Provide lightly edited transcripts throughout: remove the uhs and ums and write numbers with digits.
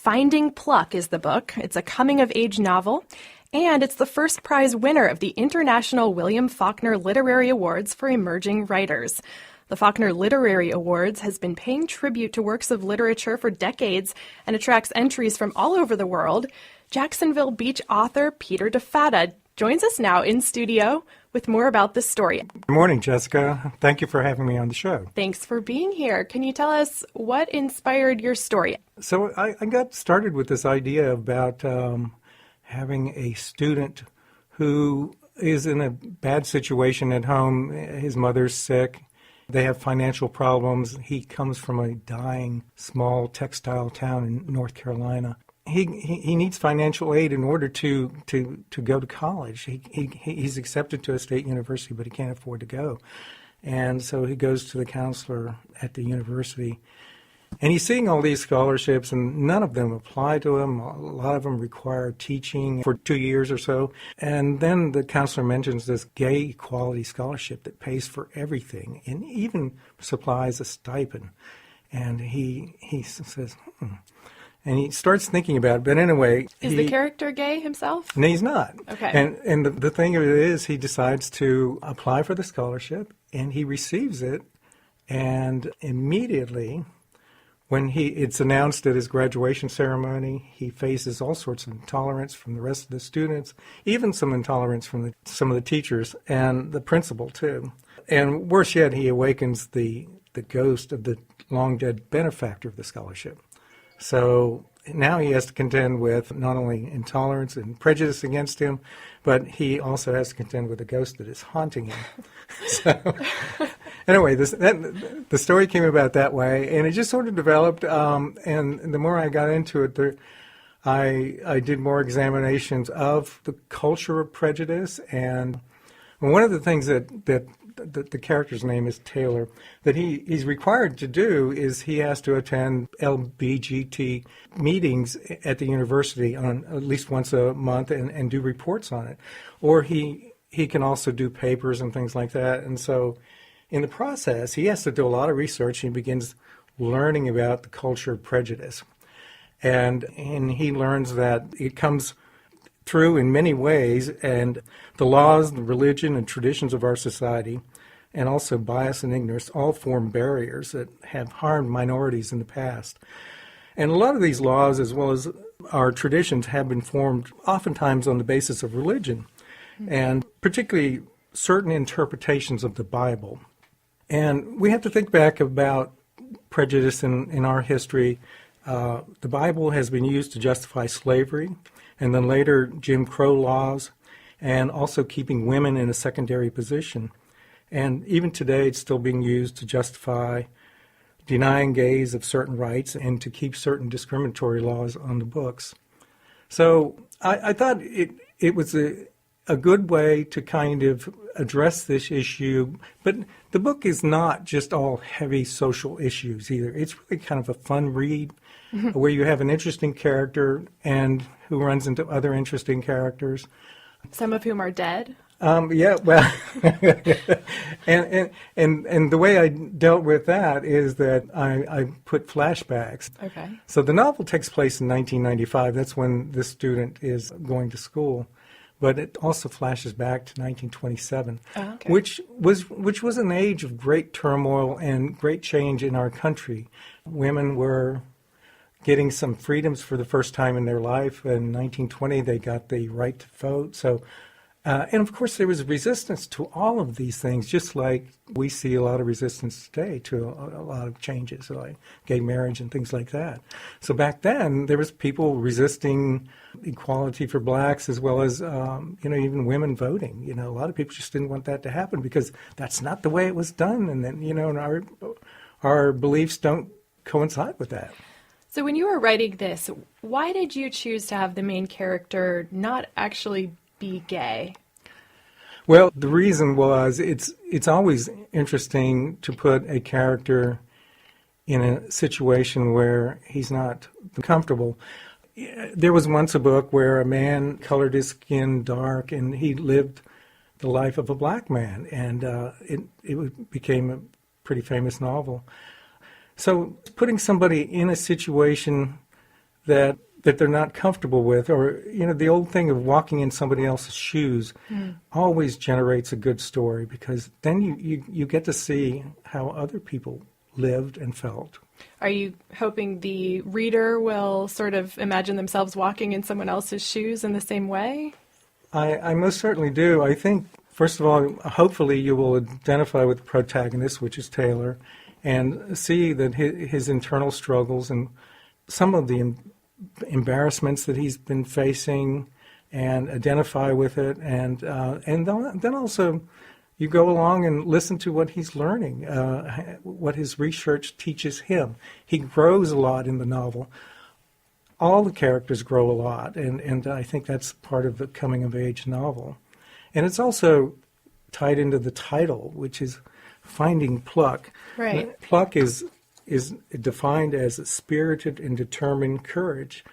Finding Pluck is the book. It's a coming-of-age novel, and it's the first prize winner of the International William Faulkner Literary Awards for Emerging Writers. The Faulkner Literary Awards has been paying tribute to works of literature for decades and attracts entries from all over the world. Jacksonville Beach author Peter Difatta joins us now in studio with more about this story. Good morning, Jessica. Thank you for having me on the show. Thanks for being here. Can you tell us what inspired your story? So I got started with this idea about having a student who is in a bad situation at home. His mother's sick. They have financial problems. He comes from a dying small textile town in North Carolina. He needs financial aid in order to go to college. He's accepted to a state university, but he can't afford to go. And so he goes to the counselor at the university. And he's seeing all these scholarships, and none of them apply to him. A lot of them require teaching for 2 years or so. And then the counselor mentions this gay equality scholarship that pays for everything and even supplies a stipend. And he says, And he starts thinking about it. But anyway... Is the character gay himself? No, he's not. Okay. And the thing of it is, he decides to apply for the scholarship, and he receives it. And immediately, when it's announced at his graduation ceremony, he faces all sorts of intolerance from the rest of the students, even some intolerance from some of the teachers and the principal, too. And worse yet, he awakens the ghost of the long-dead benefactor of the scholarship. So now he has to contend with not only intolerance and prejudice against him, but he also has to contend with a ghost that is haunting him. So anyway, the story came about that way, and it just sort of developed. And the more I got into it, I did more examinations of the culture of prejudice. And one of the things that the character's name is Taylor, that he's required to do is he has to attend LBGT meetings at the university on at least once a month and do reports on it. Or he can also do papers and things like that. And so in the process, he has to do a lot of research. He begins learning about the culture of prejudice. And he learns that it comes through in many ways, and the laws, the religion, and traditions of our society, and also bias and ignorance, all form barriers that have harmed minorities in the past. And a lot of these laws, as well as our traditions, have been formed oftentimes on the basis of religion, and particularly certain interpretations of the Bible. And we have to think back about prejudice in our history. The Bible has been used to justify slavery, and then later Jim Crow laws, and also keeping women in a secondary position. And even today it's still being used to justify denying gays of certain rights and to keep certain discriminatory laws on the books. So I thought it was a good way to kind of address this issue, but the book is not just all heavy social issues either. It's really kind of a fun read where you have an interesting character and who runs into other interesting characters. Some of whom are dead? Yeah, well, and the way I dealt with that is that I put flashbacks. Okay. So the novel takes place in 1995. That's when this student is going to school. But it also flashes back to 1927, okay. which was an age of great turmoil and great change in our country. Women were getting some freedoms for the first time in their life. In 1920, they got the right to vote. So, and of course, there was resistance to all of these things, just like we see a lot of resistance today to a lot of changes, like gay marriage and things like that. So back then, there was people resisting equality for blacks as well as, even women voting. A lot of people just didn't want that to happen because that's not the way it was done. And then, and our beliefs don't coincide with that. So when you were writing this, why did you choose to have the main character not actually be gay? Well, the reason was it's always interesting to put a character in a situation where he's not comfortable. There was once a book where a man colored his skin dark and he lived the life of a black man, and it became a pretty famous novel. So putting somebody in a situation that they're not comfortable with, or the old thing of walking in somebody else's shoes always generates a good story, because then you get to see how other people lived and felt. Are you hoping the reader will sort of imagine themselves walking in someone else's shoes in the same way? I most certainly do. I think, first of all, hopefully you will identify with the protagonist, which is Taylor, and see that his internal struggles and some of the embarrassments that he's been facing, and identify with it, and then also you go along and listen to what he's learning, what his research teaches him. He grows a lot in the novel. All the characters grow a lot, and I think that's part of the coming-of-age novel. And it's also tied into the title, which is Finding Pluck. Right. Pluck is defined as a spirited and determined courage.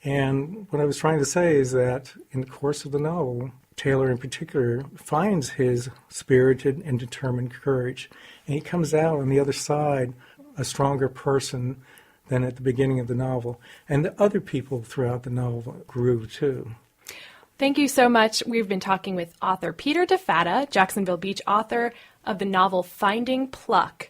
And what I was trying to say is that in the course of the novel, Taylor in particular finds his spirited and determined courage, and he comes out on the other side a stronger person than at the beginning of the novel. And the other people throughout the novel grew too. Thank you so much. We've been talking with author Peter Difatta, Jacksonville Beach author of the novel Finding Pluck.